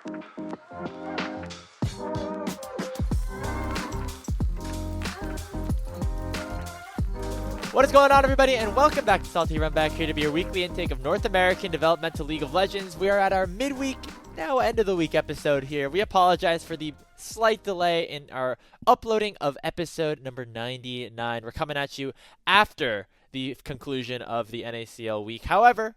What is going on, everybody, and welcome back to Salty Runback, here to be your weekly intake of North American Developmental League of Legends. We are at our midweek, now end of the week episode here. We apologize for the slight delay in our uploading of episode number 99. We're coming at you after the conclusion of the NACL week. However,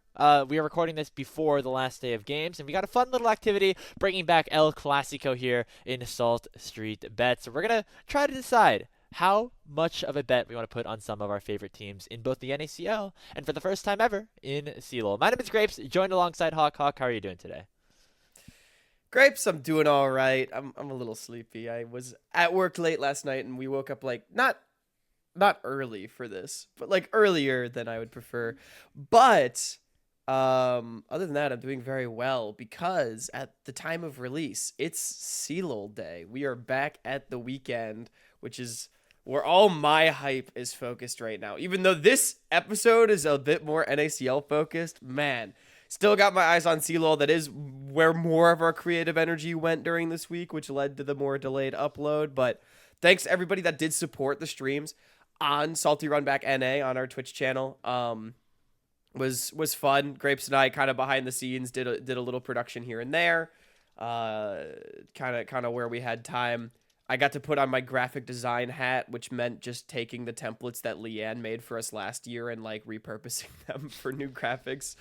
we are recording this before the last day of games, and we got a fun little activity bringing back El Clasico here in Salt Street Bets. So we're going to try to decide how much of a bet we want to put on some of our favorite teams in both the NACL and for the first time ever in CLOL. My name is Grapes, joined alongside Hawk. Hawk, how are you doing today? Grapes, I'm doing all right. I'm a little sleepy. I was at work late last night, and we woke up like not early for this, but like earlier than I would prefer. But other than that, I'm doing very well because at the time of release, it's CLOL day. We are back at the weekend, which is where all my hype is focused right now. Even though this episode is a bit more NACL focused, man, still got my eyes on CLOL. That is where more of our creative energy went during this week, which led to the more delayed upload. But thanks to everybody that did support the streams on Salty Runback NA on our Twitch channel. Was fun. Grapes and I kind of behind the scenes did a little production here and there. Kind of where we had time. I got to put on my graphic design hat, which meant just taking the templates that Leanne made for us last year and like repurposing them for new graphics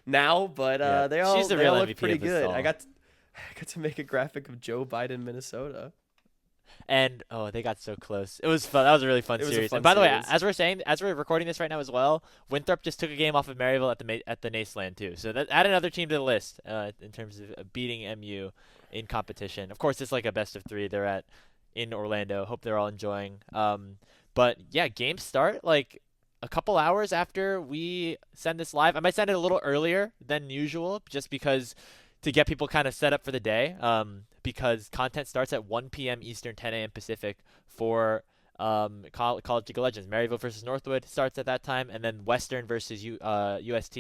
now. But they all look pretty good. I got to make a graphic of Joe Biden, Minnesota. And they got so close. It was fun. That was a really fun series. And by the way, as we're recording this right now as well, Winthrop just took a game off of Maryville at the NACL too. So add another team to the list in terms of beating MU in competition. Of course, it's like a best of 3. They're in Orlando. Hope they're all enjoying. But yeah, games start like a couple hours after we send this live. I might send it a little earlier than usual, just because to get people kind of set up for the day. Because content starts at 1 p.m. Eastern, 10 a.m. Pacific for College League of Legends. Maryville versus Northwood starts at that time, and then Western versus UST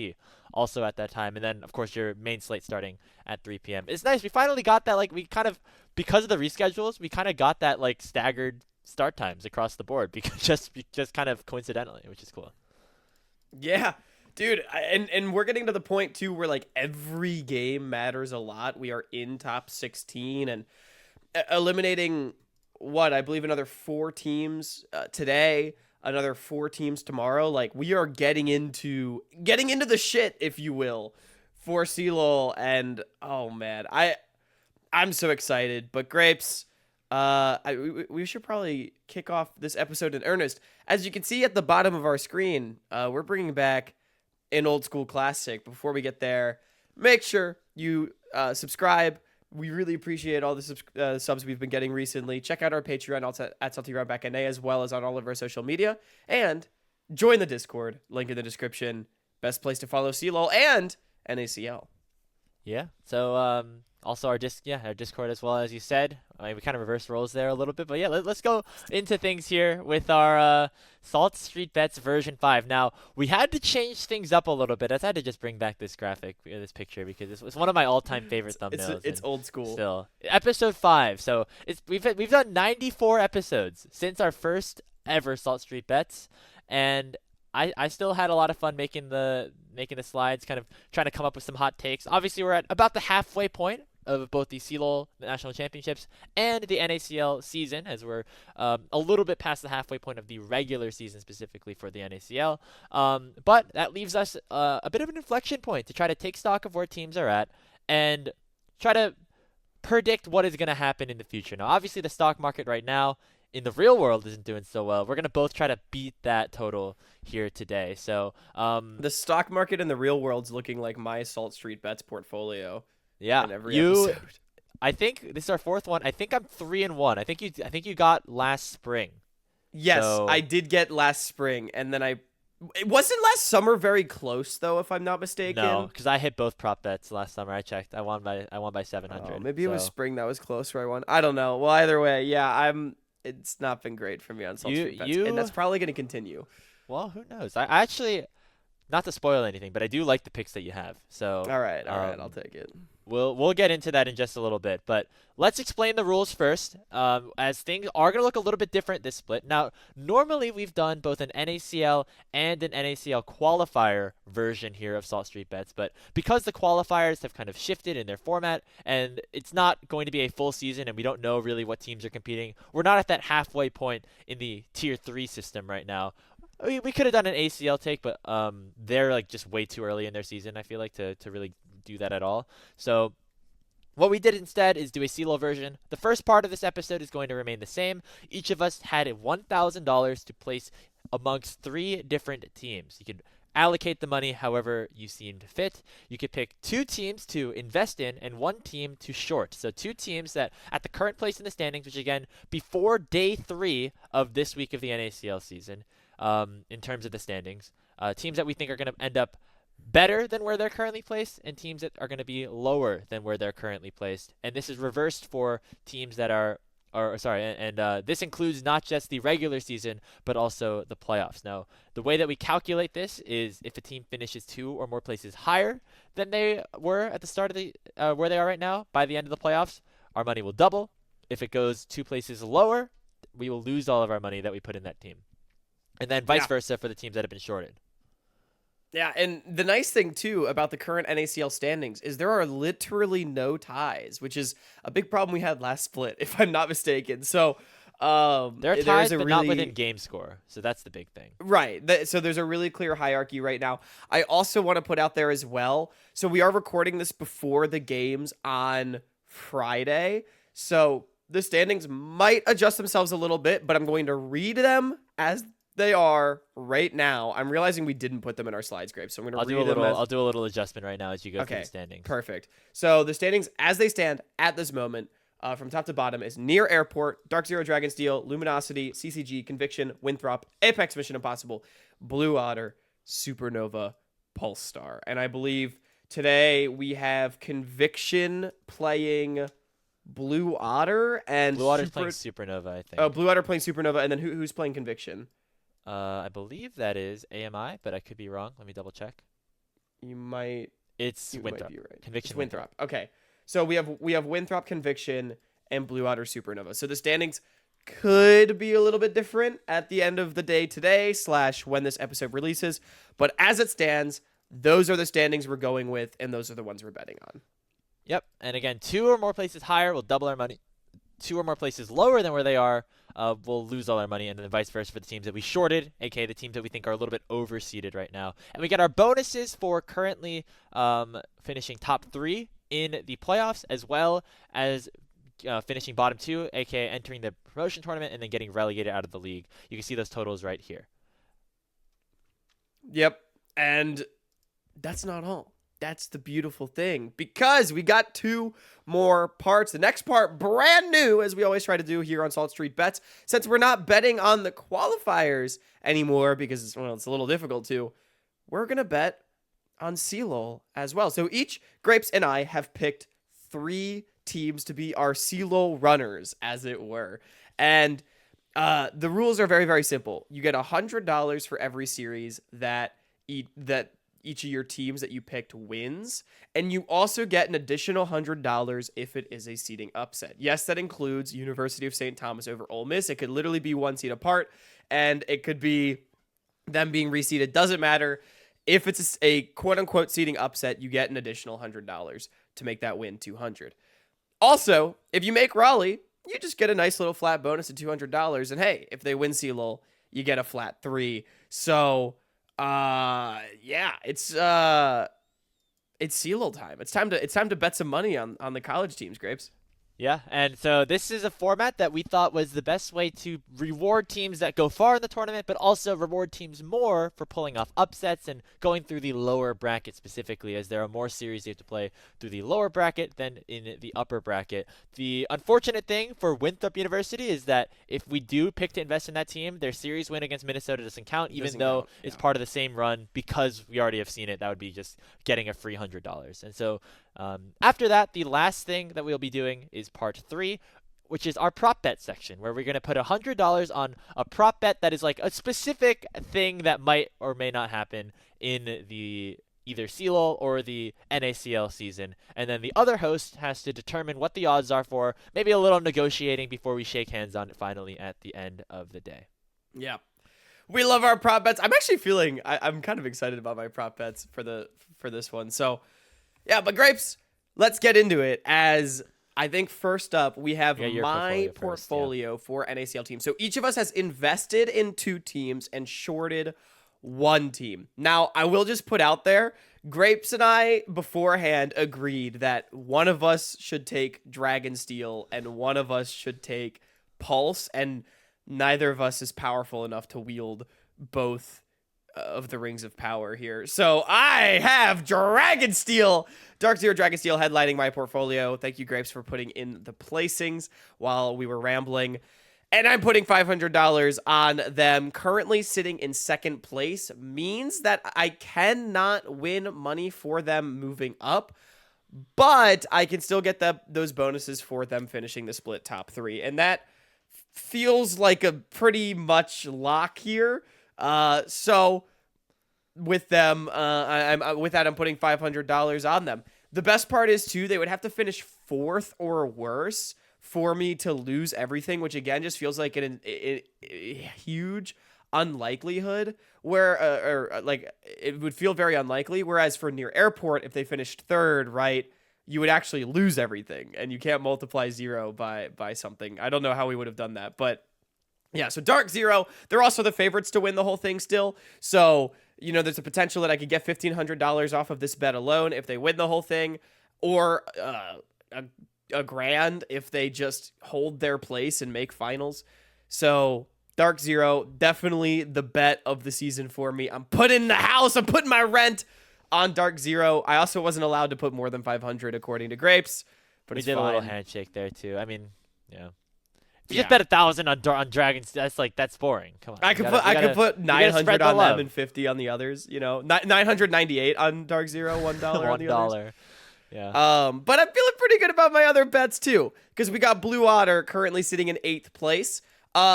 also at that time. And then, of course, your main slate starting at 3 p.m. It's nice. We finally got that, like, we kind of, because of the reschedules, we kind of got that, like, staggered start times across the board, because just kind of coincidentally, which is cool. Yeah. Dude, and we're getting to the point, too, where, like, every game matters a lot. We are in top 16 and eliminating, I believe another 4 teams today, another 4 teams tomorrow. Like, we are getting into the shit, if you will, for CLOL. And, oh, man, I'm so excited. But, Grapes, we should probably kick off this episode in earnest. As you can see at the bottom of our screen, we're bringing back an old school classic. Before we get there, make sure you subscribe. We really appreciate all the subs we've been getting recently. Check out our Patreon also at Salty Runback NA, as well as on all of our social media, and join the Discord, link in the description. Best place to follow CLOL and NACL. Yeah. So also our Discord as well, as you said. We kind of reversed roles there a little bit, but yeah, let's go into things here with our Salt Street Bets version 5. Now, we had to change things up a little bit. I had to just bring back this graphic, this picture, because it's one of my all-time favorite thumbnails. It's old school. Still, episode 5. So we've done 94 episodes since our first ever Salt Street Bets, and I still had a lot of fun making the slides, kind of trying to come up with some hot takes. Obviously, we're at about the halfway point of both the CLOL National Championships and the NACL season, as we're a little bit past the halfway point of the regular season, specifically for the NACL. But that leaves us a bit of an inflection point to try to take stock of where teams are at and try to predict what is going to happen in the future. Now, obviously, the stock market right now in the real world isn't doing so well. We're going to both try to beat that total here today. So the stock market in the real world's looking like my Salt Street Bets portfolio. Yeah, in every episode. I think this is our 4th one. I think I'm 3-1. I think you got last spring. Yes, so, I did get last spring, and then it wasn't last summer very close though, if I'm not mistaken. No, because I hit both prop bets last summer. I checked. I won by 700. Oh, maybe it was spring that was close where I won. I don't know. Well, either way, yeah, it's not been great for me on Salt Street Bets, and that's probably going to continue. Well, who knows? I actually not to spoil anything, but I do like the picks that you have. So All right, I'll take it. We'll get into that in just a little bit, but let's explain the rules first, as things are going to look a little bit different this split. Now, normally we've done both an NACL and an NACL qualifier version here of Salt Street Bets, but because the qualifiers have kind of shifted in their format, and it's not going to be a full season, and we don't know really what teams are competing, we're not at that halfway point in the Tier 3 system right now. We could have done an ACL take, but they're like just way too early in their season, I feel like, to really do that at all. So what we did instead is do a CLOL version. The first part of this episode is going to remain the same. Each of us had $1,000 to place amongst 3 different teams. You could allocate the money however you seemed fit. You could pick 2 teams to invest in and 1 team to short. So 2 teams that at the current place in the standings, which again, before day 3 of this week of the NACL season, in terms of the standings, teams that we think are going to end up better than where they're currently placed, and teams that are going to be lower than where they're currently placed. And this is reversed for teams that this includes not just the regular season, but also the playoffs. Now, the way that we calculate this is if a team finishes 2 or more places higher than they were at the start of the where they are right now, by the end of the playoffs, our money will double. If it goes 2 places lower, we will lose all of our money that we put in that team. And then vice versa for the teams that have been shorted. Yeah, and the nice thing, too, about the current NACL standings is there are literally no ties, which is a big problem we had last split, if I'm not mistaken. So there are ties, but not within game score. So that's the big thing. Right. So there's a really clear hierarchy right now. I also want to put out there as well. So we are recording this before the games on Friday. So the standings might adjust themselves a little bit, but I'm going to read them as they are right now. I'm realizing we didn't put them in our slides, Grape, so I'm going to read them. I'll do a little adjustment right now as you go through the standings. Perfect. So the standings as they stand at this moment, from top to bottom, is Near Airport, Dark Zero Dragonsteel, Luminosity, CCG, Conviction, Winthrop, Apex Mission Impossible, Blue Otter, Supernova, Pulse Star. And I believe today we have Conviction playing Blue Otter, and Blue Otter's playing Supernova, I think. Oh, Blue Otter playing Supernova, and then who's playing Conviction? I believe that is AMI, but I could be wrong. Let me double check. It's Winthrop. Might be right. Conviction. It's Winthrop. Okay. So we have Winthrop, Conviction, and Blue Otter Supernova. So the standings could be a little bit different at the end of the day today / when this episode releases. But as it stands, those are the standings we're going with, and those are the ones we're betting on. Yep. And again, 2 or more places higher will double our money. 2 or more places lower than where they are, we'll lose all our money, and then vice versa for the teams that we shorted, aka the teams that we think are a little bit overseeded right now. And we get our bonuses for currently finishing top 3 in the playoffs, as well as finishing bottom 2, aka entering the promotion tournament and then getting relegated out of the league. You can see those totals right here. Yep. And that's not all. That's the beautiful thing, because we got 2 more parts. The next part, brand new, as we always try to do here on Salt Street Bets. Since we're not betting on the qualifiers anymore because it's a little difficult to, we're going to bet on CLOL as well. So each, Grapes and I, have picked 3 teams to be our CLOL runners, as it were. And the rules are very, very simple. You get $100 for every series that each of your teams that you picked wins, and you also get an additional $100 if it is a seeding upset. Yes, that includes University of St. Thomas over Ole Miss. It could literally be 1 seed apart, and it could be them being reseeded. Doesn't matter. If it's a quote-unquote seeding upset, you get an additional $100 to make that win $200. Also, if you make Raleigh, you just get a nice little flat bonus of $200, and hey, if they win CLOL, you get a flat 3. So it's CLOL time. It's time to bet some money on the college teams, Grapes. Yeah, and so this is a format that we thought was the best way to reward teams that go far in the tournament, but also reward teams more for pulling off upsets and going through the lower bracket specifically, as there are more series you have to play through the lower bracket than in the upper bracket. The unfortunate thing for Winthrop University is that if we do pick to invest in that team, their series win against Minnesota doesn't count, even though it's part of the same run, because we already have seen it. That would be just getting a free $100. And so after that, the last thing that we'll be doing is part 3. which is our prop bet section, where we're going to put $100 on a prop bet that is like a specific thing that might or may not happen in the either CLOL or the NACL season. And then the other host has to determine what the odds are for, maybe a little negotiating before we shake hands on it finally at the end of the day. Yeah. We love our prop bets. I'm actually feeling I'm kind of excited about my prop bets for this one. So, yeah, but Grapes, let's get into it. As I think first up, we have my portfolio for NACL team. So each of us has invested in 2 teams and shorted 1 team. Now, I will just put out there, Grapes and I beforehand agreed that one of us should take Dragonsteel and one of us should take Pulse, and neither of us is powerful enough to wield both of the rings of power here. So I have Dragonsteel, Dark Zero Dragonsteel headlining my portfolio. Thank you, Grapes, for putting in the placings while we were rambling. And I'm putting $500 on them. Currently sitting in second place means that I cannot win money for them moving up, but I can still get those bonuses for them finishing the split top 3. And that feels like a pretty much lock here. So with them, with that, I'm putting $500 on them. The best part is too, they would have to finish 4th or worse for me to lose everything, which again just feels like a huge unlikelihood. Where like it would feel very unlikely. Whereas for near airport, if they finished 3rd, right, you would actually lose everything, and you can't multiply 0 by something. I don't know how we would have done that, but yeah. So Dark Zero, they're also the favorites to win the whole thing still. So there's a potential that I could get $1,500 off of this bet alone if they win the whole thing, or a grand if they just hold their place and make finals. So Dark Zero, definitely the bet of the season for me. I'm putting the house, I'm putting my rent on Dark Zero. I also wasn't allowed to put more than 500 according to Grapes, but we it's did fine. A little handshake there too. I mean, yeah. If you just bet 1,000 on Dragons, that's boring. Come on. I could put 900 on them and 50 on the others. 998 on Dark Zero, $1 on the others. Yeah. But I'm feeling pretty good about my other bets too, because we got Blue Otter currently sitting in 8th place.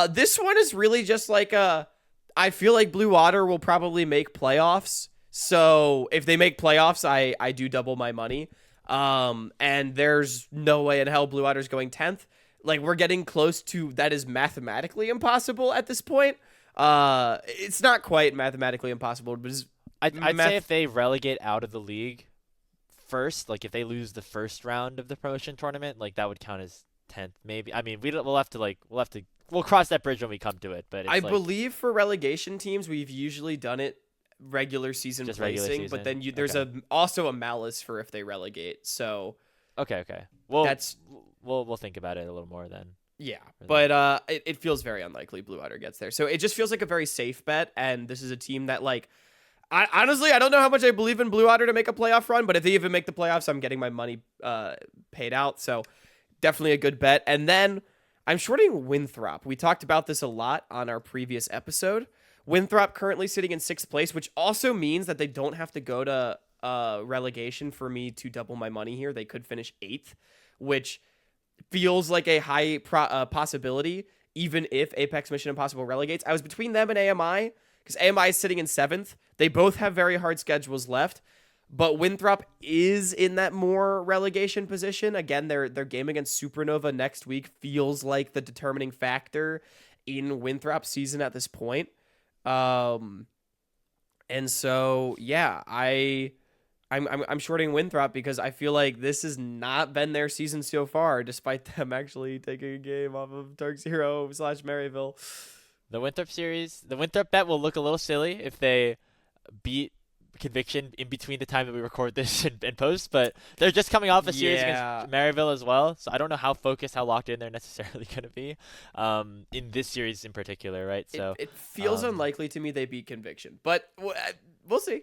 This one is really just like I feel like Blue Otter will probably make playoffs. So if they make playoffs, I do double my money. And there's no way in hell Blue Otter's going 10th. Like, we're getting close to that is mathematically impossible at this point. It's not quite mathematically impossible, but I'd say if they relegate out of the league first, like if they lose the first round of the promotion tournament, like that would count as 10th maybe. I mean, we'll cross that bridge when we come to it, but it's I believe for relegation teams we've usually done it regular season just placing, regular season. But then there's also a malice for if they relegate. So okay. Well, we'll think about it a little more then. Yeah, but it feels very unlikely Blue Otter gets there. So it just feels like a very safe bet, and this is a team that, like, honestly, I don't know how much I believe in Blue Otter to make a playoff run, but if they even make the playoffs, I'm getting my money paid out. So definitely a good bet. And then I'm shorting Winthrop. We talked about this a lot on our previous episode. Winthrop currently sitting in 6th place, which also means that they don't have to go to relegation for me to double my money here. They could finish 8th, which feels like a high possibility, even if Apex Mission Impossible relegates. I was between them and AMI, because AMI is sitting in 7th. They both have very hard schedules left, but Winthrop is in that more relegation position. Again, their game against Supernova next week feels like the determining factor in Winthrop's season at this point. And so, yeah, I'm shorting Winthrop because I feel like this has not been their season so far, despite them actually taking a game off of Dark Zero / Maryville. The Winthrop bet will look a little silly if they beat Conviction in between the time that we record this and post, but they're just coming off a series against Maryville as well, so I don't know how focused, how locked in they're necessarily going to be in this series in particular, right? So it feels unlikely to me they beat Conviction, but we'll see.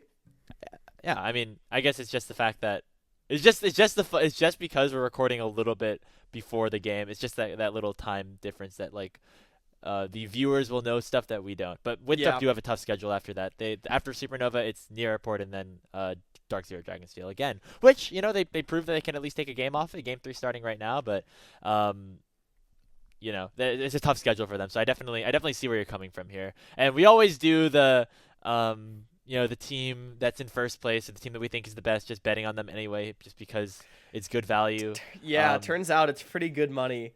Yeah, I mean, I guess it's just the fact that it's just because we're recording a little bit before the game. It's just that little time difference that like the viewers will know stuff that we don't. But Winthrop do have a tough schedule after that. After Supernova, it's near airport and then Dark Zero Dragonsteel again, which they proved that they can at least take a game off. Game 3 starting right now, but it's a tough schedule for them. So I definitely see where you're coming from here. And we always do the the team that's in first place, or the team that we think is the best, just betting on them anyway, just because it's good value. Yeah, turns out it's pretty good money.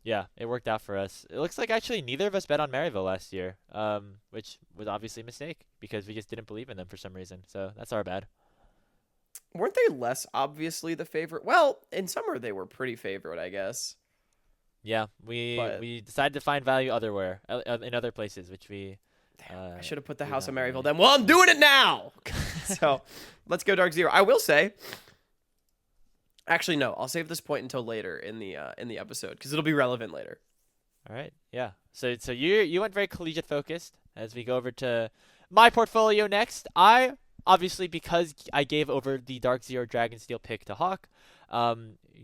Yeah, it worked out for us. It looks like actually neither of us bet on Maryville last year, which was obviously a mistake because we just didn't believe in them for some reason. So that's our bad. Weren't they less obviously the favorite? Well, in summer they were pretty favorite, I guess. Yeah, we decided to find value elsewhere, in other places, which we. I should have put the House of Maryville then. Well, I'm doing it now. So let's go Dark Zero. I will say. Actually, no. I'll save this point until later in the episode because it'll be relevant later. All right. Yeah. So you went very collegiate focused as we go over to my portfolio next. I obviously, because I gave over the Dark Zero Dragonsteel pick to Hawk,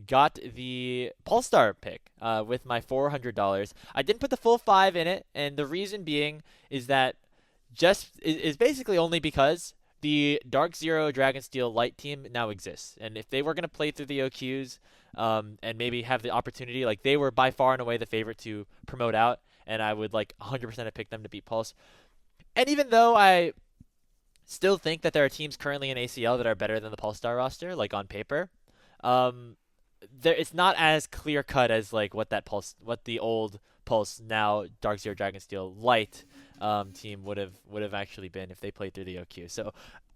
got the Polestar pick with my $400. I didn't put the full 5 in it, and the reason being is that is basically only because the Dark Zero Dragonsteel Light team now exists. And if they were going to play through the OQs and maybe have the opportunity, like they were by far and away the favorite to promote out, and I would 100% have picked them to beat Pulse. And even though I still think that there are teams currently in ACL that are better than the Polestar roster, on paper, it's not as clear cut as what the old Pulse, now Dark Zero Dragonsteel Light team would have actually been if they played through the OQ. So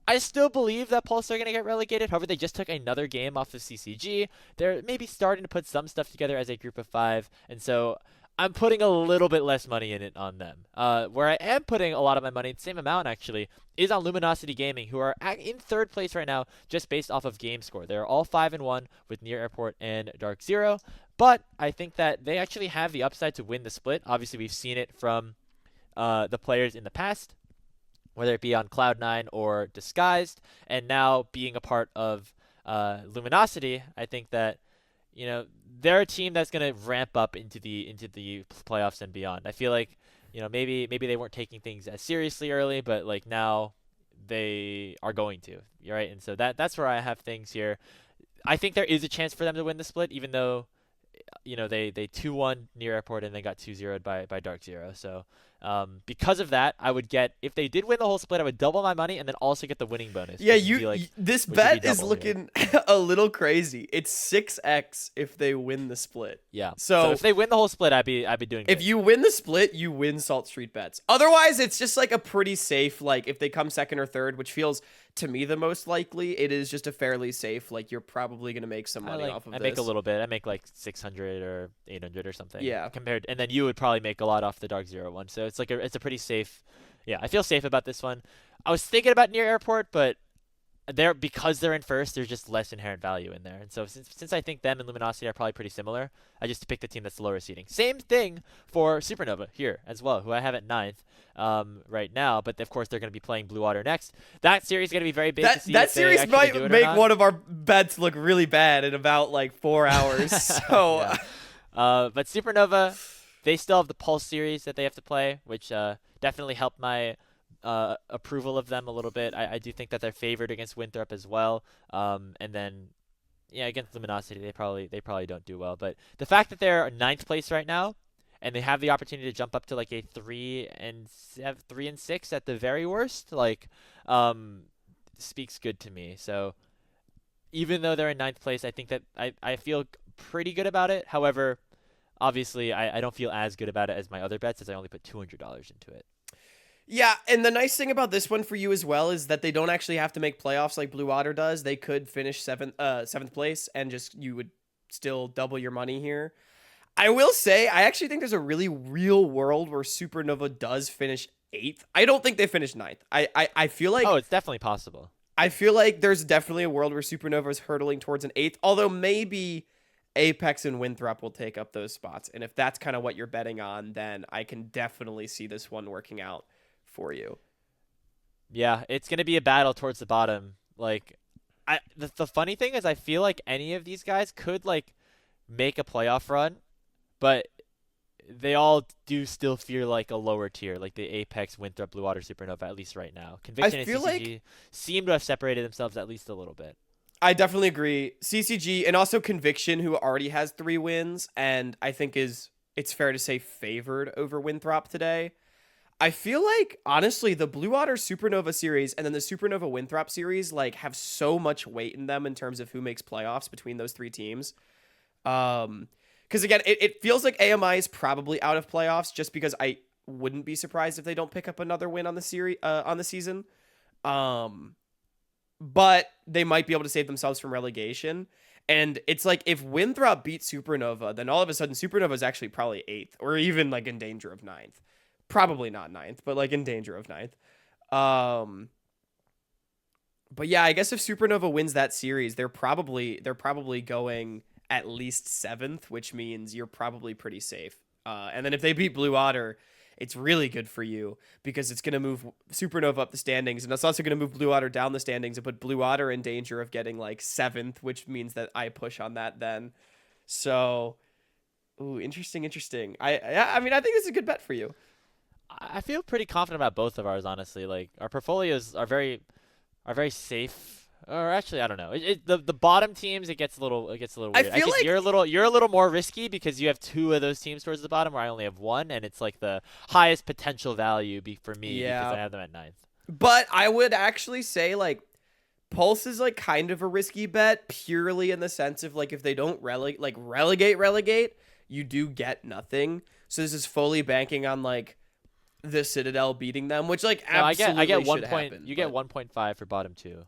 I still believe that Pulse are going to get relegated. However, they just took another game off of CCG. They're maybe starting to put some stuff together as a group of 5, and so I'm putting a little bit less money in it on them. Where I am putting a lot of my money, the same amount actually, is on Luminosity Gaming, who are in 3rd place right now just based off of game score. They're all 5-1 with Near Airport and Dark Zero, but I think that they actually have the upside to win the split. Obviously, we've seen it from the players in the past, whether it be on Cloud9 or Disguised, and now being a part of Luminosity, I think that they're a team that's going to ramp up into the playoffs and beyond. I feel like maybe they weren't taking things as seriously early, but now they are going to, right? And so that's where I have things here. I think there is a chance for them to win the split, even though they 2-1 Near Airport and they got 2-0'd by Dark Zero. So because of that, I would get, if they did win the whole split, I would double my money and then also get the winning bonus. Yeah, this bet is looking a little crazy. It's 6x if they win the split. Yeah. So if they win the whole split, I'd be doing If you win the split, you win Salt Street bets. Otherwise, it's just a pretty safe, if they come 2nd or 3rd, which feels to me the most likely, it is just a fairly safe, you're probably going to make some money off of this. I make a little bit. I make 600 or 800 or something. Yeah. And then you would probably make a lot off the Dark Zero one. So it's a pretty safe. Yeah, I feel safe about this one. I was thinking about Near Airport, but because they're in 1st, there's just less inherent value in there. And so since I think them and Luminosity are probably pretty similar, I just picked the team that's lower seeding. Same thing for Supernova here as well, who I have at 9th right now. But of course, they're going to be playing Blue Water next. That series is going to be very big to see. That series might make one of our bets look really bad in about 4 hours. So, yeah. But Supernova, they still have the Pulse series that they have to play, which definitely helped my approval of them a little bit. I do think that they're favored against Winthrop as well. And then, against Luminosity, they probably don't do well. But the fact that they're 9th place right now, and they have the opportunity to jump up to a 3-6 at the very worst, speaks good to me. So even though they're in 9th place, I think that I feel pretty good about it. However, obviously, I don't feel as good about it as my other bets, as I only put $200 into it. Yeah, and the nice thing about this one for you as well is that they don't actually have to make playoffs like Blue Water does. They could finish 7th place and you would still double your money here. I will say, I actually think there's a really real world where Supernova does finish 8th. I don't think they finish 9th. I feel like... Oh, it's definitely possible. I feel like there's definitely a world where Supernova is hurtling towards an 8th, although maybe Apex and Winthrop will take up those spots. And if that's kind of what you're betting on, then I can definitely see this one working out for you. Yeah, it's going to be a battle towards the bottom. The funny thing is I feel like any of these guys could make a playoff run, but they all do still feel like a lower tier, like the Apex, Winthrop, Blue Water, Supernova, at least right now. Conviction and CCG seem to have separated themselves at least a little bit. I definitely agree. CCG and also Conviction, who already has 3 wins and I think is it's fair to say, favored over Winthrop today. I feel like, honestly, the Blue Otter Supernova series and then the Supernova Winthrop series like have so much weight in them in terms of who makes playoffs between those three teams. Because again, it feels like AMI is probably out of playoffs just because I wouldn't be surprised if they don't pick up another win on the series on the season. But they might be able to save themselves from relegation. And it's like if Winthrop beats Supernova, then all of a sudden Supernova is actually probably 8th or even like in danger of 9th. Probably not 9th, but like in danger of 9th. But yeah, I guess if Supernova wins that series, they're probably going at least 7th, which means you're probably pretty safe. And then if they beat Blue Otter, it's really good for you because it's going to move Supernova up the standings, and it's also going to move Blue Otter down the standings and put Blue Otter in danger of getting like 7th, which means that I push on that then. So, ooh, interesting. I mean, I think it's a good bet for you. I feel pretty confident about both of ours, honestly. Like our portfolios are very safe. Or actually, I don't know. The bottom teams, it gets a little weird. I feel like you're a little more risky because you have 2 of those teams towards the bottom, where I only have 1, and it's like the highest potential value for me because I have them at 9th. But I would actually say like Pulse is like kind of a risky bet purely in the sense of like if they don't relegate, you do get nothing. So this is fully banking on like the Citadel beating them, which like absolutely I get 1 should point. happen, You get 1.5 for bottom 2.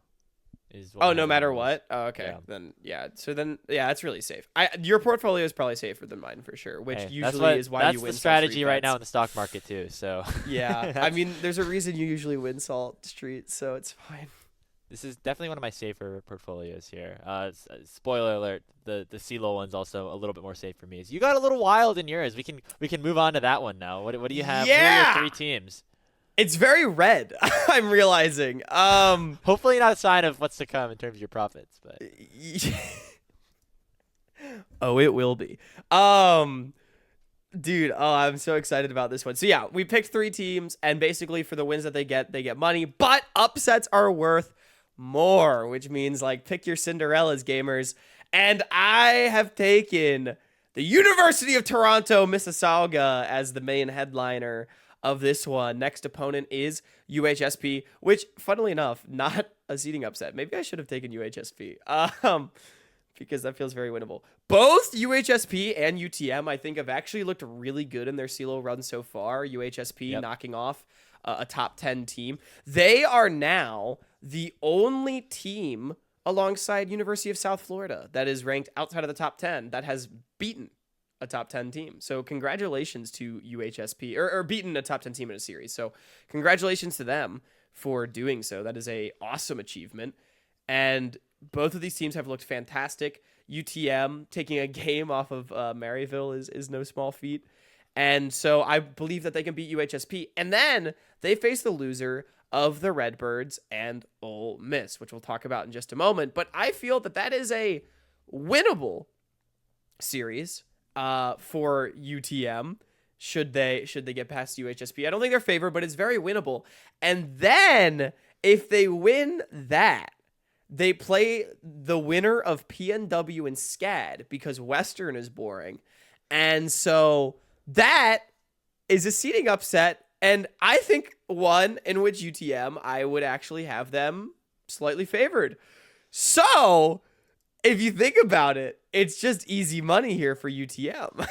No matter what. Oh, okay. Yeah. Then yeah. So then yeah, it's really safe. Your portfolio is probably safer than mine for sure, which usually is why you win. That's the strategy right now in the stock market too. So yeah, I mean, there's a reason you usually win Salt Street, so it's fine. This is definitely one of my safer portfolios here. Spoiler alert: the CLOL one's also a little bit more safe for me. You got a little wild in yours. We can move on to that one now. What do you have? Yeah! What are your 3 teams? It's very red. I'm realizing. Hopefully not a sign of what's to come in terms of your profits, but oh, it will be. Dude, I'm so excited about this one. So yeah, we picked 3 teams, and basically for the wins that they get money, but upsets are worth more, which means like pick your Cinderellas, gamers. And I have taken the University of Toronto Mississauga as the main headliner of this one. Next opponent is UHSP, which, funnily enough, not a seeding upset. Maybe I should have taken UHSP, because that feels very winnable. Both UHSP and UTM, I think, have actually looked really good in their CLO run so far. UHSP knocking off a top 10 team. They are now the only team alongside University of South Florida that is ranked outside of the top 10 that has beaten a top 10 team. So congratulations to UHSP, or beaten a top 10 team in a series. So congratulations to them for doing so. That is a awesome achievement. And both of these teams have looked fantastic. UTM taking a game off of Maryville is no small feat. And so I believe that they can beat UHSP. And then they face the loser of the Redbirds and Ole Miss, which we'll talk about in just a moment. But I feel that is a winnable series for UTM should they get past UHSP. I don't think they're favored, but it's very winnable. And then if they win that, they play the winner of PNW and SCAD because Western is boring. And so that is a seeding upset. And I think one in which UTM, I would actually have them slightly favored. So if you think about it, it's just easy money here for UTM.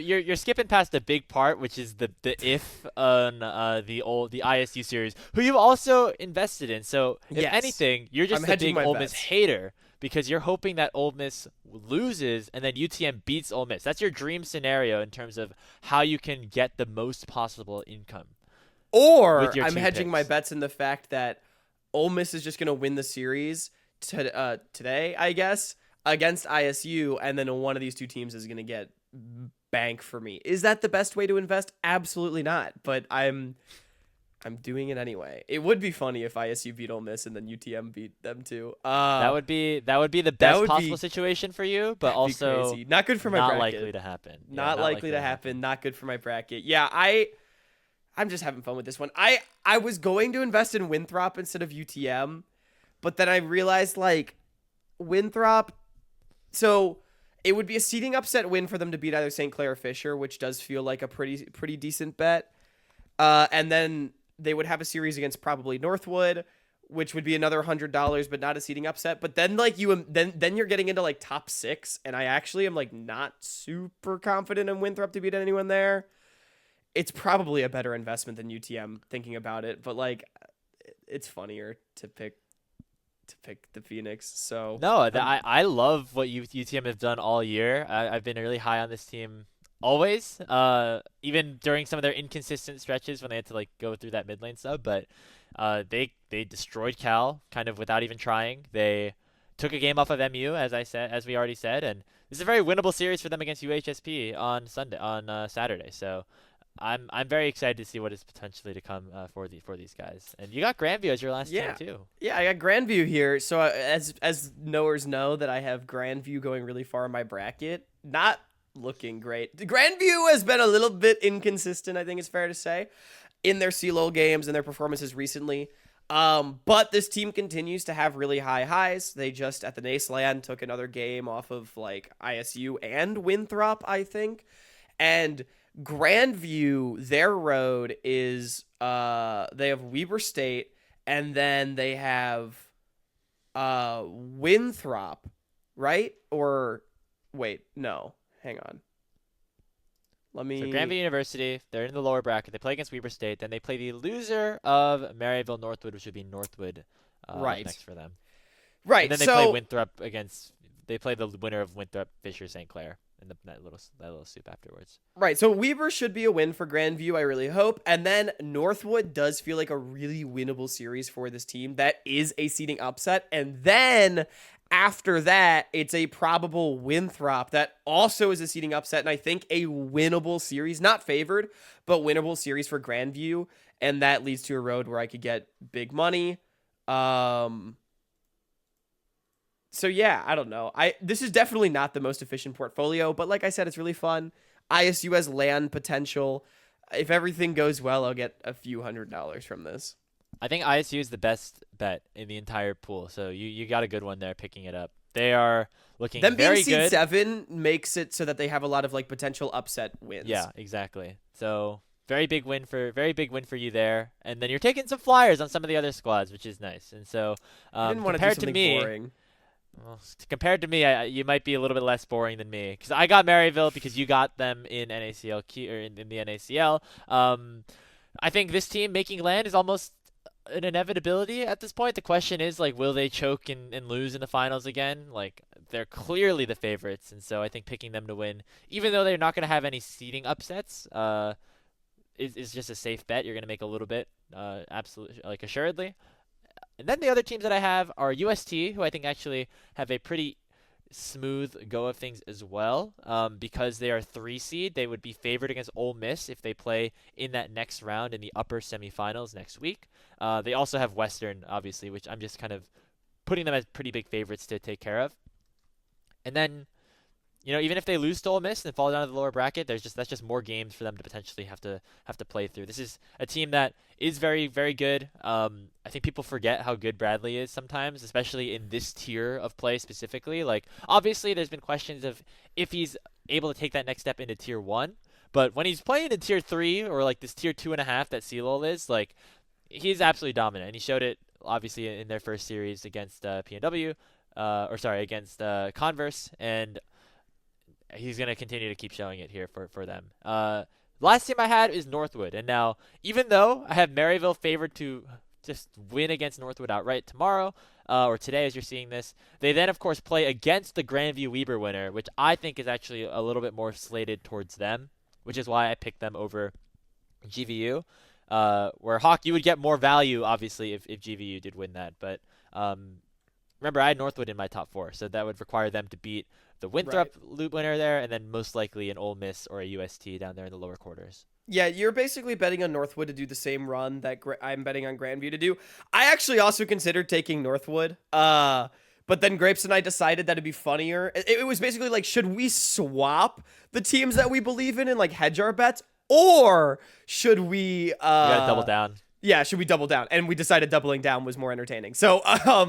You're skipping past a big part, which is the if on the ISU series, who you've also invested in. So if anything, you're just a big Ole Miss hater because you're hoping that Ole Miss loses and then UTM beats Ole Miss. That's your dream scenario in terms of how you can get the most possible income. Or I'm hedging my bets in the fact that Ole Miss is just going to win the series today, I guess, against ISU, and then one of these 2 teams is going to get bank for me. Is that the best way to invest? Absolutely not. But I'm doing it anyway. It would be funny if ISU beat Ole Miss and then UTM beat them too. That would be the best possible situation for you, but also crazy. Not good for my bracket. Not likely to happen. Not likely to happen. Not good for my bracket. Yeah, I'm just having fun with this one. I was going to invest in Winthrop instead of UTM, but then I realized like Winthrop. So it would be a seeding upset win for them to beat either St. Clair or Fisher, which does feel like a pretty decent bet. And then they would have a series against probably Northwood, which would be another $100, but not a seeding upset. But then like then you're getting into like top 6, and I actually am like not super confident in Winthrop to beat anyone there. It's probably a better investment than UTM thinking about it, but like it's funnier to pick the Phoenix. So no, I love what UTM have done all year. I've been really high on this team always, even during some of their inconsistent stretches when they had to like go through that mid lane stuff. But they destroyed Cal kind of without even trying. They took a game off of MU, as we already said, and this is a very winnable series for them against UHSP on Saturday. So I'm very excited to see what is potentially to come for these guys. And you got Grandview as your last team too. Yeah, I got Grandview here. So as knowers know that I have Grandview going really far in my bracket. Not looking great. Grandview has been a little bit inconsistent, I think it's fair to say, in their CLOL games and their performances recently. But this team continues to have really high highs. They just at the NACL took another game off of like ISU and Winthrop, I think. And Grandview, their road is they have Weber State, and then they have Winthrop, right? Or wait, no, hang on. So Grandview University, they're in the lower bracket. They play against Weber State. Then they play the loser of Maryville Northwood, which would be Northwood next for them. Right. And then they play Winthrop they play the winner of Winthrop, Fisher, St. Clair. And that little soup afterwards. Right, so Weber should be a win for Grandview, I really hope. And then Northwood does feel like a really winnable series for this team. That is a seeding upset. And then after that, it's a probable Winthrop that also is a seeding upset. And I think a winnable series, not favored, but winnable series for Grandview. And that leads to a road where I could get big money. So yeah, I don't know. This is definitely not the most efficient portfolio, but like I said, it's really fun. ISU has land potential. If everything goes well, I'll get a few $100s from this. I think ISU is the best bet in the entire pool, so you got a good one there picking it up. They are looking very good. Them being seed 7 makes it so that they have a lot of like potential upset wins. Yeah, exactly. So very big win for you there, and then you're taking some flyers on some of the other squads, which is nice. And so I didn't want to do something boring. Well, compared to me, you might be a little bit less boring than me because I got Maryville because you got them in NACL or in the NACL. I think this team making land is almost an inevitability at this point. The question is like, will they choke and lose in the finals again? Like they're clearly the favorites, and so I think picking them to win, even though they're not going to have any seeding upsets, is just a safe bet. You're going to make a little bit, absolutely, like assuredly. And then the other teams that I have are UST, who I think actually have a pretty smooth go of things as well. Because they are 3 seed, they would be favored against Ole Miss if they play in that next round in the upper semifinals next week. They also have Western, obviously, which I'm just kind of putting them as pretty big favorites to take care of. And then, even if they lose to Ole Miss and fall down to the lower bracket, that's just more games for them to potentially have to play through. This is a team that is very, very good. I think people forget how good Bradley is sometimes, especially in this tier of play specifically. Like, obviously, there's been questions of if he's able to take that next step into tier 1. But when he's playing in tier 3 or like this tier 2.5 that CLOL is, like, he's absolutely dominant. And he showed it, obviously, in their first series against PNW, against Converse. And he's going to continue to keep showing it here for them. Last team I had is Northwood. And now, even though I have Maryville favored to just win against Northwood outright tomorrow, or today as you're seeing this, they then, of course, play against the Grandview Weber winner, which I think is actually a little bit more slated towards them, which is why I picked them over GVU. Where Hawk, you would get more value, obviously, if GVU did win that. But remember, I had Northwood in my top 4, so that would require them to beat the Winthrop loop winner there, and then most likely an Ole Miss or a UST down there in the lower quarters. Yeah, you're basically betting on Northwood to do the same run that I'm betting on Grandview to do. I actually also considered taking Northwood, but then Grapes and I decided that it'd be funnier. It was basically like, should we swap the teams that we believe in and like hedge our bets, or should we? We gotta double down. Yeah, should we double down? And we decided doubling down was more entertaining, so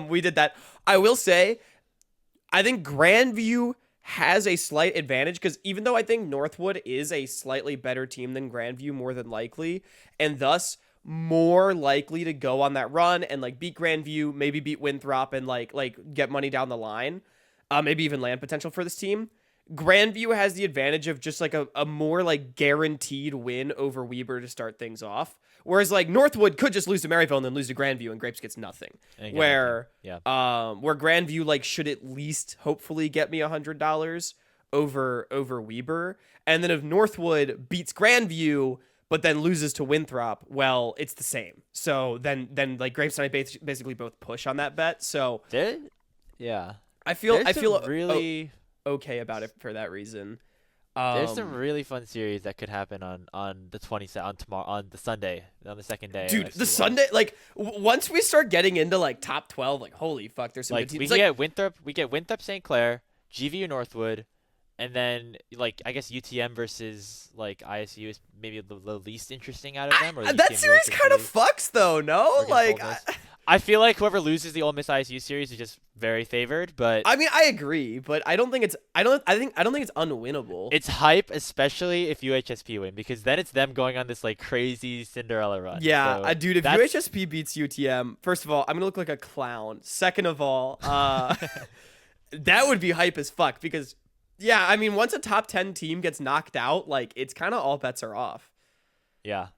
we did that. I will say, I think Grandview has a slight advantage because even though I think Northwood is a slightly better team than Grandview more than likely, and thus more likely to go on that run and like beat Grandview, maybe beat Winthrop and like get money down the line, maybe even land potential for this team. Grandview has the advantage of just like a more like guaranteed win over Weber to start things off. Whereas like Northwood could just lose to Maryville and then lose to Grandview and Grapes gets nothing. Where Grandview like should at least hopefully get me $100 over Weber. And then if Northwood beats Grandview but then loses to Winthrop, well, it's the same. So then like Grapes and I basically both push on that bet. So I feel really okay about it for that reason. There's some really fun series that could happen on the on the Sunday, on the second day. Dude, the Sunday, like once we start getting into like top 12, like holy fuck, there's some like good teams. We get Winthrop St. Clair, GVU Northwood, and then like I guess UTM versus like ISU is maybe the least interesting out of them. Or that series kind of fucks though, no? Like I feel like whoever loses the Ole Miss ISU series is just very favored, but I mean I agree, but I don't think it's unwinnable. It's hype, especially if UHSP win, because then it's them going on this like crazy Cinderella run. Yeah, so dude, if UHSP beats UTM, first of all, I'm gonna look like a clown. Second of all, that would be hype as fuck because yeah, I mean once a top 10 team gets knocked out, like it's kind of all bets are off. Yeah.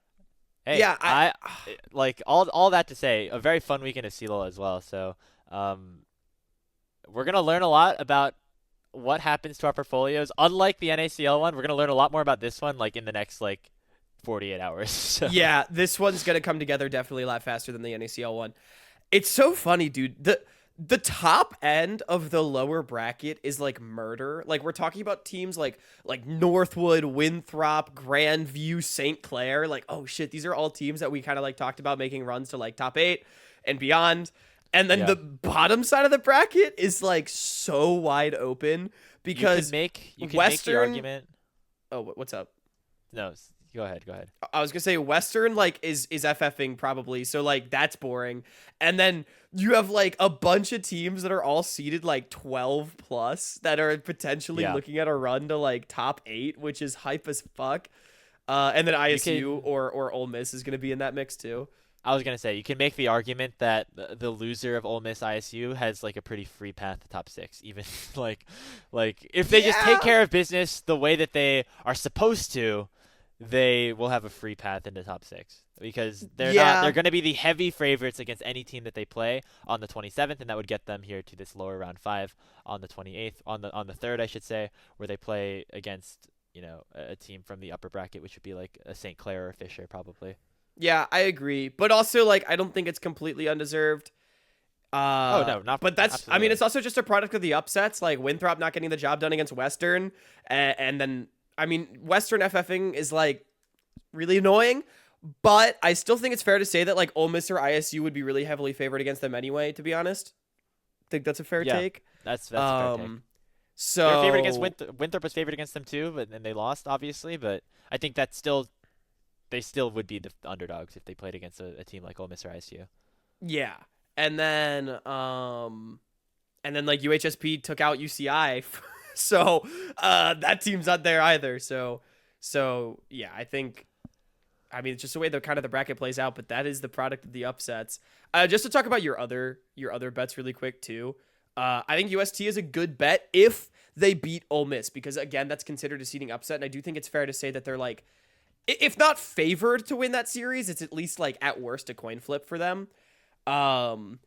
Hey, yeah, I like all that to say, a very fun weekend of CLOL as well. So, we're gonna learn a lot about what happens to our portfolios. Unlike the NACL one, we're gonna learn a lot more about this one, like in the next 48 hours. So. Yeah, this one's gonna come together definitely a lot faster than the NACL one. It's so funny, dude. The top end of the lower bracket is like murder. Like we're talking about teams like Northwood, Winthrop, Grandview, St. Clair. Like, oh shit, these are all teams that we kind of like talked about making runs to like top 8 and beyond. And then the bottom side of the bracket is like so wide open because you can make the argument. Oh, what's up? No, go ahead. I was gonna say Western like is FFing probably, so like that's boring. And then you have like a bunch of teams that are all seeded like 12 plus that are potentially looking at a run to like top 8, which is hype as fuck. And then ISU or Ole Miss is gonna be in that mix too. I was gonna say you can make the argument that the loser of Ole Miss ISU has like a pretty free path to top 6, even like if they just take care of business the way that they are supposed to, they will have a free path into top 6 because they're going to be the heavy favorites against any team that they play on the 27th, and that would get them here to this lower round 5 on the 28th, on the 3rd, I should say, where they play against a team from the upper bracket, which would be like a St. Clair or a Fisher probably. Yeah, I agree, but also like I don't think it's completely undeserved. Oh no, not. But that's absolutely. I mean, it's also just a product of the upsets, like Winthrop not getting the job done against Western, and then I mean Western FFing is like really annoying, but I still think it's fair to say that like Ole Miss or ISU would be really heavily favored against them anyway. To be honest, I think that's a fair take. That's a fair take. So they're favored against Winthrop was favored against them too, but then they lost obviously. But I think that's they still would be the underdogs if they played against a team like Ole Miss or ISU. Yeah. And then like UHSP took out UCI. So that team's not there either. So yeah, I mean it's just the way the kind of the bracket plays out, but that is the product of the upsets. Just to talk about your other bets really quick too. I think UST is a good bet if they beat Ole Miss, because again, that's considered a seeding upset, and I do think it's fair to say that they're like, if not favored to win that series, it's at least like at worst a coin flip for them. And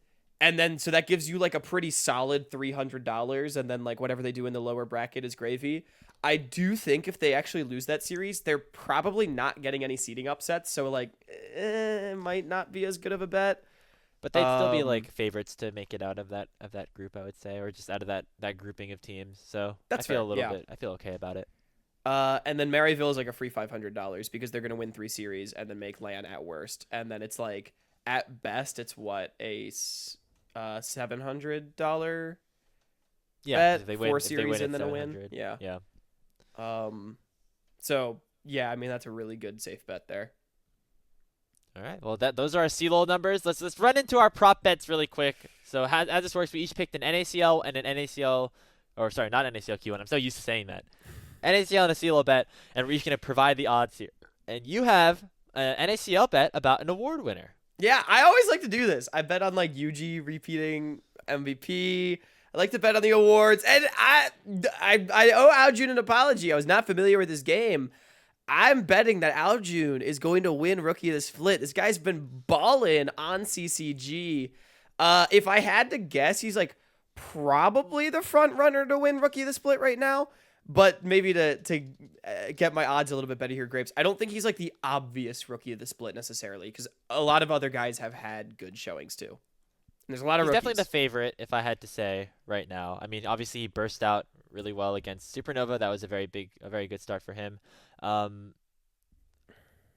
then so that gives you like a pretty solid $300, and then like whatever they do in the lower bracket is gravy. I do think if they actually lose that series, they're probably not getting any seeding upsets, so like it might not be as good of a bet. But they'd still be like favorites to make it out of that group, I would say, or just out of that grouping of teams. So I feel I feel okay about it. And then Maryville is like a free $500 because they're gonna win 3 series and then make LAN at worst, and then it's like at best it's what a $700 bet, if they 4 series and then a win. Yeah. So yeah, I mean that's a really good safe bet there. All right. Well, those are our CLOL numbers. Let's run into our prop bets really quick. So as this works, we each picked an NACL and an NACL or sorry, not NACL Q1. I'm so used to saying that. NACL and a CLOL bet, and we're just gonna provide the odds here. And you have an NACL bet about an award winner. Yeah, I always like to do this. I bet on like UG repeating MVP. I like to bet on the awards, and I owe AoJune an apology. I was not familiar with this game. I'm betting that AoJune is going to win Rookie of the Split. This guy's been balling on CCG. If I had to guess, he's like probably the front runner to win Rookie of the Split right now. But maybe to get my odds a little bit better here, Grapes, I don't think he's like the obvious Rookie of the Split necessarily, because a lot of other guys have had good showings too. And there's a lot of He's rookies. definitely the favorite, if I had to say right now. I mean, obviously he burst out really well against Supernova. That was a very good start for him. And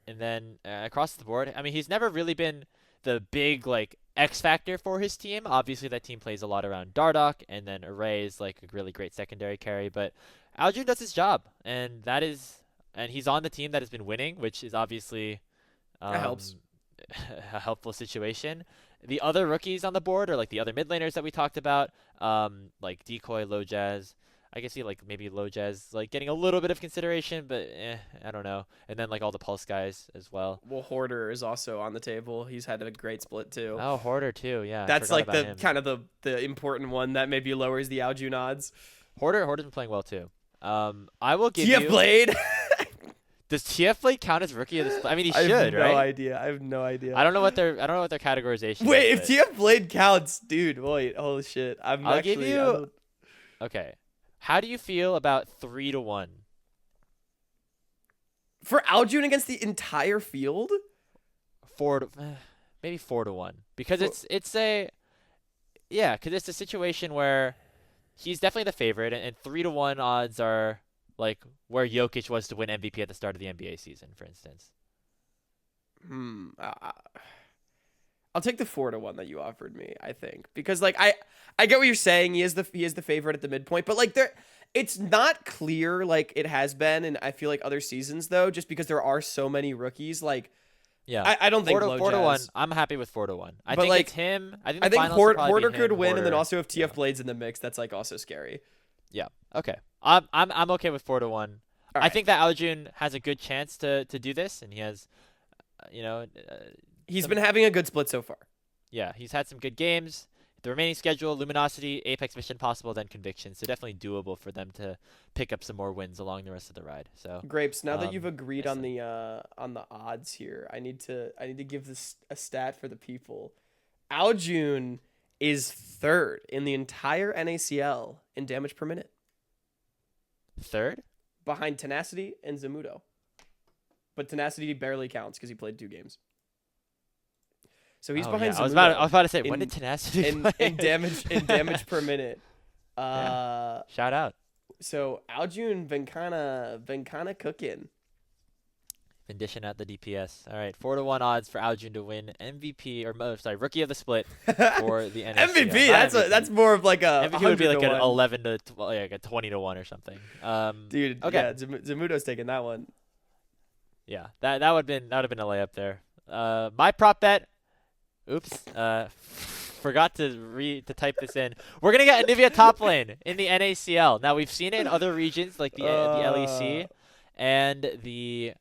then across the board, I mean, he's never really been the big like X factor for his team. Obviously, that team plays a lot around Dardoch, and then Array is like a really great secondary carry. But AoJune does his job, and he's on the team that has been winning, which is obviously That helps. a helpful situation. The other rookies on the board are like the other mid laners that we talked about, like Decoy, Low Jazz. I guess he like maybe Low Jazz like getting a little bit of consideration, but I don't know. And then like all the Pulse guys as well. Well, Hoarder is also on the table. He's had a great split too. Oh, Hoarder too, yeah. That's like the him. kind of the important one that maybe lowers the AoJune odds. Hoarder's been playing well too. I will give TF Blade. Does TF Blade count as rookie of the split? I mean, he should, I have right? I have no idea. I don't know what their categorization. Wait, is, if TF Blade counts, dude. Wait, holy shit. I'll give you. Okay, how do you feel about 3-1 for AoJune against the entire field? Maybe 4-1 because because it's a situation where he's definitely the favorite, and 3-1 odds are like where Jokic was to win MVP at the start of the NBA season, for instance. I'll take the 4-1 that you offered me, I think, because like I get what you're saying. He is the favorite at the midpoint, but like it's not clear like it has been, and I feel like other seasons though, just because there are so many rookies. Like, yeah, I don't think 4-1. I'm happy with 4-1. I think like, it's him. I think Hoarder could win, Hoarder. and then also if TF Blade's in the mix, that's like also scary. Yeah. Okay. I'm okay with 4-1. I think that AoJune has a good chance to do this, and he has, he's been having a good split so far. Yeah, he's had some good games. The remaining schedule: Luminosity, Apex, Mission Possible, then Conviction. So definitely doable for them to pick up some more wins along the rest of the ride. So Grapes, now that you've agreed on the odds here, I need to give this a stat for the people. AoJune is third in the entire NACL in damage per minute. Third? Behind Tenacity and Zamudo. But Tenacity barely counts because he played 2 games. So he's behind Zamudo. I was about to say, when did Tenacity play? in damage per minute. Shout out. So AoJune been kinda cooking. Been dishing out the DPS. All right, 4-1 odds for AoJune to win MVP Rookie of the Split for the NACL. MVP. That's more of like a MVP would be like an 11 to like a 20-1 or something. Dude, okay. Yeah, Zamudo's taking that one. Yeah, that would have been a layup there. My prop bet. Oops. Forgot to type this in. We're gonna get Anivia top lane in the NACL. Now we've seen it in other regions like the LEC and the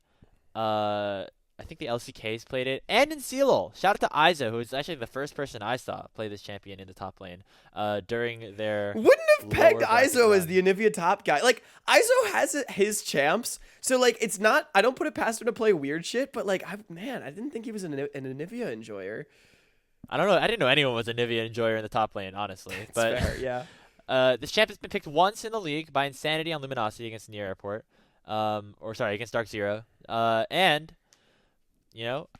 I think the LCKs played it, and in CLOL. Shout out to ISU, who is actually the first person I saw play this champion in the top lane during their. Wouldn't have pegged ISU as the Anivia top guy. Like ISU has his champs, so like it's not. I don't put it past him to play weird shit, but like I didn't think he was an Anivia enjoyer. I don't know. I didn't know anyone was a Anivia enjoyer in the top lane, honestly. But fair, yeah. This champ has been picked once in the league by Insanity on Luminosity against Near Airport, against Dark Zero, and.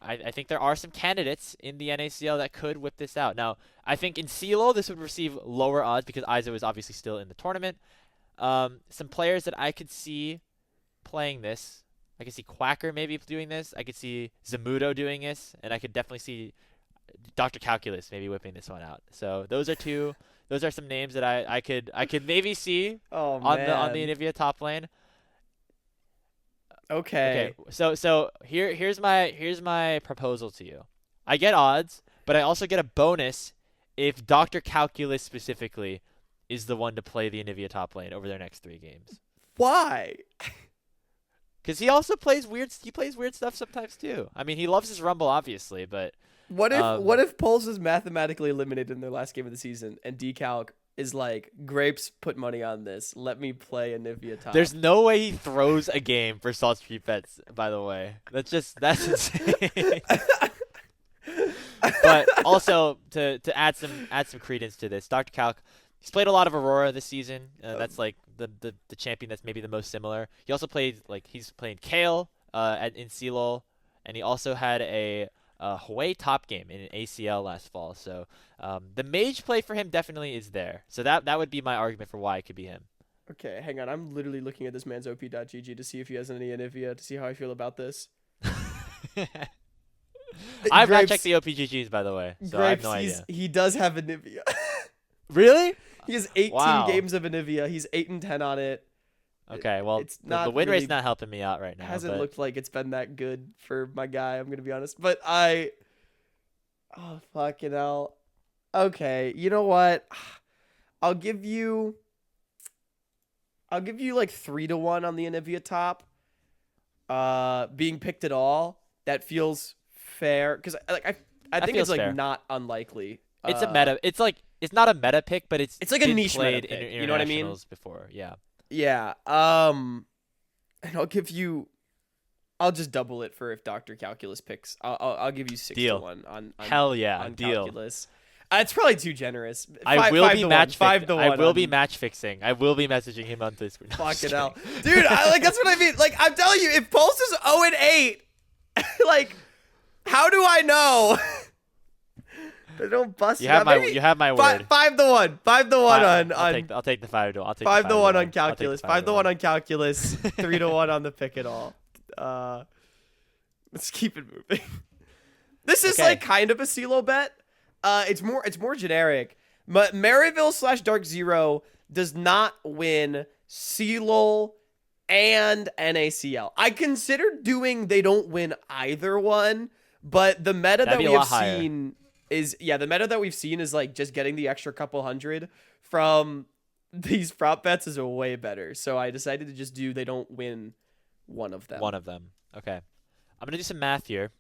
I think there are some candidates in the NACL that could whip this out. Now, I think in CLOL, this would receive lower odds because ISU is obviously still in the tournament. Some players that I could see playing this, I could see Quacker maybe doing this. I could see Zamudo doing this, and I could definitely see DrCalculus maybe whipping this one out. So those are some names that I could maybe see on the Anivia top lane. Okay. So here's my proposal to you. I get odds, but I also get a bonus if DrCalculus specifically is the one to play the Anivia top lane over their next 3 games. Why? Because he also plays weird. He plays weird stuff sometimes too. I mean, he loves his Rumble, obviously, but what if Pulse is mathematically eliminated in their last game of the season, and DCalc is like, Grapes, put money on this. Let me play Anivia top. There's no way he throws a game for Salt Street Bets. By the way, that's insane. But also to add some credence to this, DrCalc, he's played a lot of Aurora this season. That's like the champion that's maybe the most similar. He also played he's playing Kale in CLOL, and he also had a Hawaii top game in an ACL last fall. So the mage play for him definitely is there. So that would be my argument for why it could be him. Okay, hang on. I'm literally looking at this man's op.gg to see if he has any Anivia, to see how I feel about this. I've not checked the OPGGs, by the way, so Grapes, I have no idea. He does have Anivia. Really? He has 18 games of Anivia. He's 8-10 on it. Okay, well, the win rate's not helping me out right now. Hasn't looked like it's been that good for my guy, I'm going to be honest. But oh, fucking hell. Okay, you know what? I'll give you like 3-1 on the Anivia top. Being picked at all, that feels fair, because I think it's like fair. Not unlikely. It's a meta. It's not a meta pick, but it's like a niche played meta pick. In you know what I mean? Before, yeah. Yeah. And I'll just double it for if DrCalculus picks. I'll give you 6-1 on hell yeah on deal. Calculus. It's probably too generous. I will be match fixing. I will be match fixing. I will be messaging him on Discord. Fucking hell, dude! That's what I mean. Like, I'm telling you, if Pulse is 0-8, like, how do I know? They don't bust. You have my word. 5-1. 5-1 on. I'll take the 5-1. I'll take 5-1 on Calculus. 5-1 on Calculus. 3-1 on the pick it all. Let's keep it moving. This is like kind of a CLO bet. It's more generic. But Maryville/Dark Zero does not win CLOL and NACL. I considered doing they don't win either one, but the meta that we have seen is the meta that we've seen is like just getting the extra couple hundred from these prop bets is way better. So I decided to just do they don't win one of them. Okay. I'm gonna do some math here.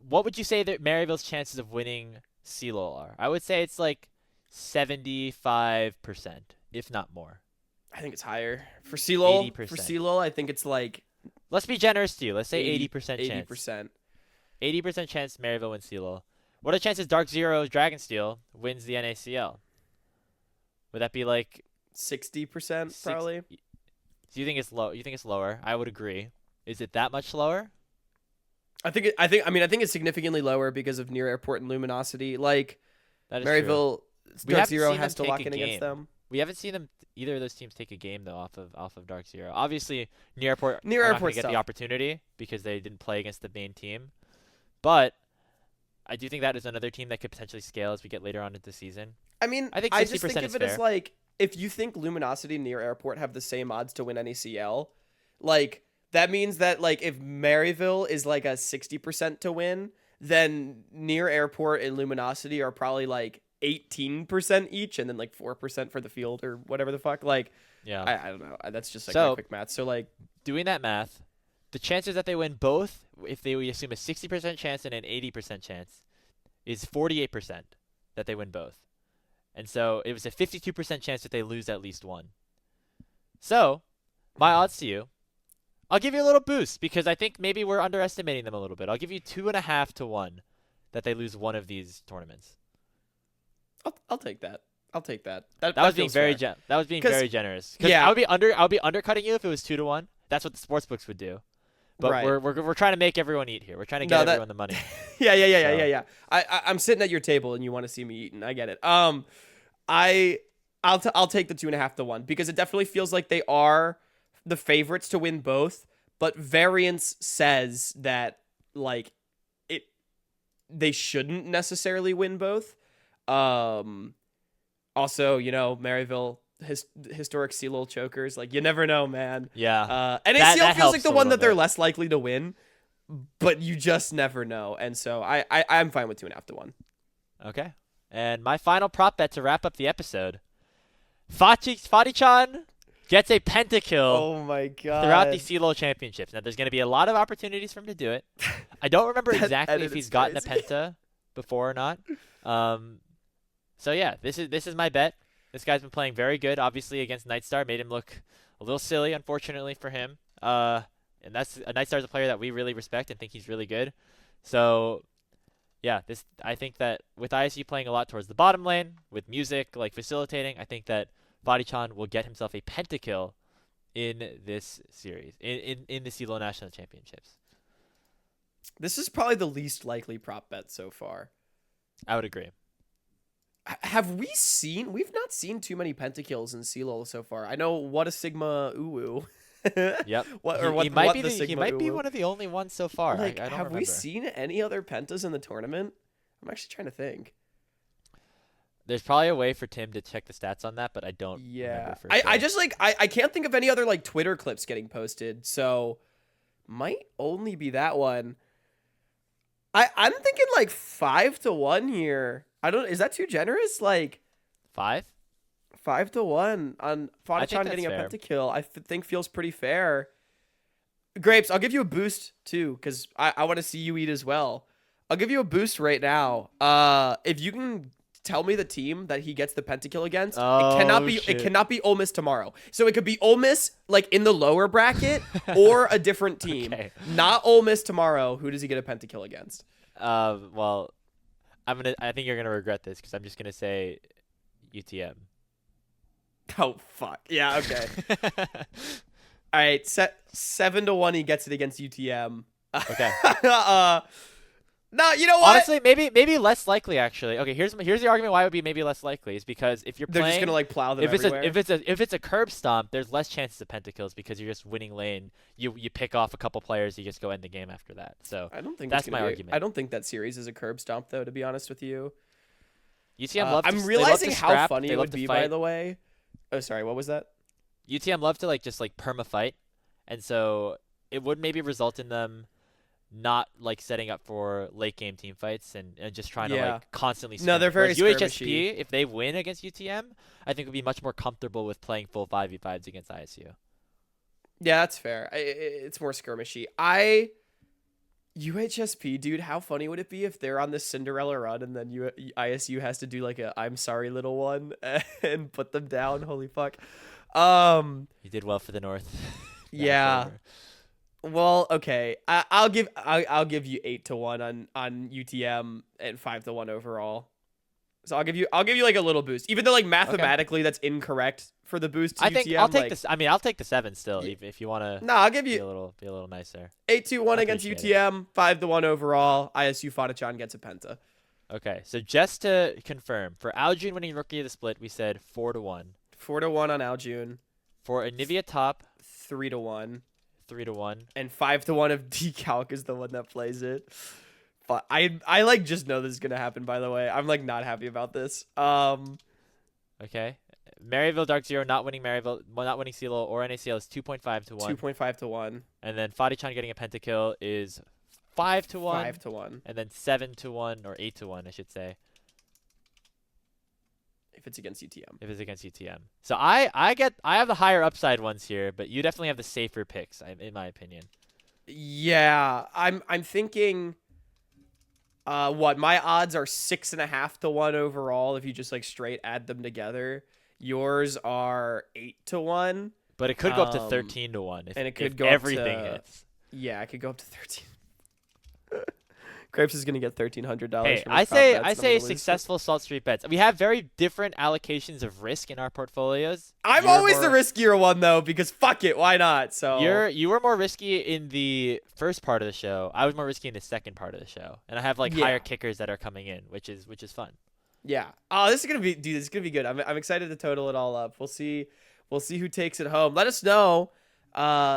What would you say that Maryville's chances of winning CLOL are? I would say it's like 75%, if not more. I think it's higher. For CLOL, 80%. I think it's like... Let's be generous to you. Let's say 80% chance. 80%. 80% chance Maryville wins CLOL. What are the chances Dark Zero Dragonsteel wins the NACL? Would that be like... 60% probably? Do you think it's low? You think it's lower? I would agree. Is it that much lower? I think it's significantly lower because of near airport and luminosity. Like, Maryville, Dark Zero has to lock in against them. We haven't seen either of those teams take a game though off of Dark Zero. Obviously, near airport get the opportunity because they didn't play against the main team. But I do think that is another team that could potentially scale as we get later on into the season. I mean, I think 60% I just think is of it fair. as like, if you think Luminosity and near airport have the same odds to win NACL, like, that means that, like, if Maryville is, like, a 60% to win, then Near Airport and Luminosity are probably, like, 18% each, and then, like, 4% for the field or whatever the fuck. Like, yeah. I don't know. That's just, like, my quick math. So, like... Doing that math, the chances that they win both, if we assume a 60% chance and an 80% chance, is 48% that they win both. And so it was a 52% chance that they lose at least one. So, my odds to you... I'll give you a little boost because I think maybe we're underestimating them a little bit. I'll give you 2.5 to 1 that they lose one of these tournaments. I'll take that. That was being very very generous. Yeah, I'll be undercutting you if it was 2 to 1. That's what the sportsbooks would do. But right. we're trying to make everyone eat here. We're trying to get everyone the money. Yeah. I'm sitting at your table and you want to see me eating. I get it. I'll take the 2.5 to 1 because it definitely feels like they are the favorites to win both, but variance says that like they shouldn't necessarily win both. Also, you know, Maryville historic CLOL chokers, like you never know, man. Yeah. NACL feels like the one that they're less likely to win, but you just never know. And so I'm fine with 2.5 to 1. Okay. And my final prop bet to wrap up the episode. Fatihcan gets a pentakill Oh my god. throughout the CLOL championships. Now, there's going to be a lot of opportunities for him to do it. I don't remember exactly if he's gotten a penta before or not. So yeah, this is my bet. This guy's been playing very good, obviously, against Nightstar. Made him look a little silly, unfortunately, for him. And that's Nightstar's a player that we really respect and think he's really good. So yeah, I think that with ISU playing a lot towards the bottom lane, with music like facilitating, I think that Fatihcan will get himself a pentakill in this series, in the CLOL National Championships. This is probably the least likely prop bet so far. I would agree. We've not seen too many pentakills in CLOL so far. I know What a Sigma Uwu. Yep. He might be one of the only ones so far. Like, I don't have remember. we seen any other pentas in the tournament? I'm actually trying to think. There's probably a way for Tim to check the stats on that, but I don't remember for sure. I just like I can't think of any other like Twitter clips getting posted, so might only be that one. I'm thinking like 5-1 here. Is that too generous? Like 5? 5-1 on Fatihcan getting a fair. pentakill. I think feels pretty fair. Grapes, I'll give you a boost too, because I want to see you eat as well. I'll give you a boost right now. If you can tell me the team that he gets the pentakill against, it cannot be Ole Miss tomorrow. So it could be Ole Miss like in the lower bracket or a different team. Okay. Not Ole Miss tomorrow. Who does he get a pentakill against? Well, I think you're gonna regret this because I'm just gonna say UTM. Oh fuck. Yeah, okay. All right, 7-1 he gets it against UTM. Okay. No, you know what? Honestly, maybe less likely actually. Okay, here's the argument why it would be maybe less likely is because if you're They're playing, just gonna like plow them if everywhere. if it's a curb stomp, there's less chances of pentakills because you're just winning lane. You pick off a couple players, you just go end the game after that. So I don't think that's my argument. I don't think that series is a curb stomp though, to be honest with you. UTM love to, I'm realizing they love to how scrap, funny they it love would to be, fight. by the way. Oh, sorry, what was that? UTM love to just perma fight, and so it would maybe result in them not setting up for late game team fights and just trying to constantly skirmish. No, they're very Whereas skirmishy. UHSP, if they win against UTM, I think would be much more comfortable with playing full 5v5s against ISU. Yeah, that's fair. It's more skirmishy. UHSP, dude, how funny would it be if they're on this Cinderella run and then ISU has to do like a I'm sorry little one and put them down? Holy fuck. You did well for the North. Yeah. Well, okay. I'll give you 8-1 on UTM and 5-1 overall. So I'll give you like a little boost, even though like mathematically that's incorrect for the boost. To I think UTM, I'll take this. I mean, I'll take the 7 still, if you want to. No, I'll give you be a little nicer. 8-1 against UTM, 5-1 overall. ISU Fatihcan gets a penta. Okay, so just to confirm, for AoJune winning Rookie of the Split, we said 4-1. 4-1 on AoJune. For Anivia top, 3-1. 3-1. And 5-1 if DCalc is the one that plays it. But I like just know this is gonna happen. By the way, I'm like not happy about this. Okay. Maryville Dark Zero not winning CLOL or NACL is 2.5 to 1. 2.5 to 1. And then Fatihcan getting a pentakill is 5 to 1. 5 to 1. And then 7 to 1 or 8 to 1, I should say. If it's against UTM. If it's against UTM. So I have the higher upside ones here, but you definitely have the safer picks, in my opinion. Yeah, I'm thinking. What my odds are 6.5 to 1 overall if you just like straight add them together. Yours are 8 to 1. But it could go up to 13 to 1 and it could if go everything up to, hits. Yeah, it could go up to 13. Grapes is gonna get $1,300. Hey, from I his prop bets, say successful Salt Street bets. We have very different allocations of risk in our portfolios. I'm always the riskier one though, because fuck it, why not? So you were more risky in the first part of the show. I was more risky in the second part of the show, and I have higher kickers that are coming in, which is fun. Yeah. Oh, this is gonna be good. I'm excited to total it all up. We'll see who takes it home. Let us know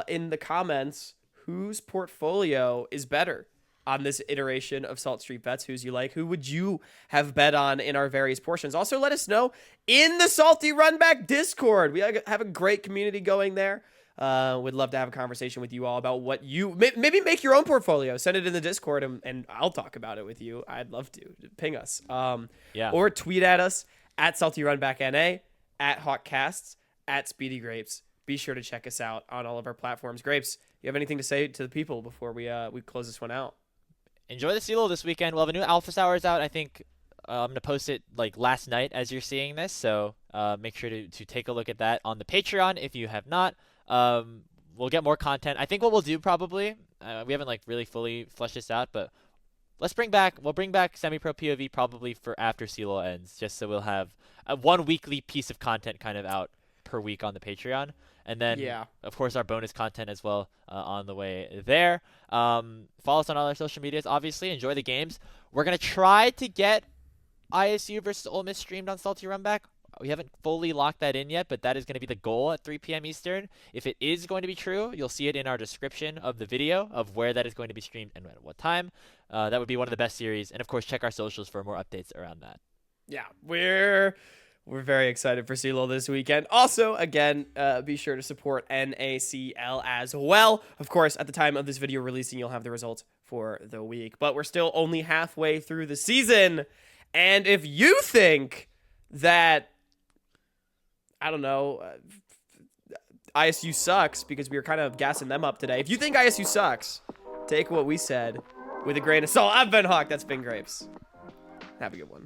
in the comments whose portfolio is better. on this iteration of Salt Street Bets. Who's you like? Who would you have bet on in our various portions? Also, let us know in the Salty Runback Discord. We have a great community going there. Would love to have a conversation with you all about what you maybe make your own portfolio. Send it in the Discord and I'll talk about it with you. I'd love to. Ping us. Or tweet at us at Salty Runback NA, at Hawkcasts, at Speedy Grapes. Be sure to check us out on all of our platforms. Grapes, you have anything to say to the people before we close this one out? Enjoy the CLOL this weekend. We'll have a new Alpha Hours out. I think I'm going to post it like last night as you're seeing this. So make sure to take a look at that on the Patreon if you have not. We'll get more content. I think what we'll do probably, we haven't like really fully fleshed this out, but we'll bring back Semi-Pro POV probably for after CLOL ends, just so we'll have one weekly piece of content kind of out per week on the Patreon. And then, of course, our bonus content as well on the way there. Follow us on all our social medias, obviously. Enjoy the games. We're going to try to get ISU versus Ole Miss streamed on Salty Runback. We haven't fully locked that in yet, but that is going to be the goal at 3 p.m. Eastern. If it is going to be true, you'll see it in our description of the video of where that is going to be streamed and at what time. That would be one of the best series. And, of course, check our socials for more updates around that. Yeah, we're very excited for CLOL this weekend. Also, again, be sure to support NACL as well. Of course, at the time of this video releasing, you'll have the results for the week. But we're still only halfway through the season. And if you think that, I don't know, ISU sucks, because we were kind of gassing them up today. If you think ISU sucks, take what we said with a grain of salt. I've been Hawk. That's been Grapes. Have a good one.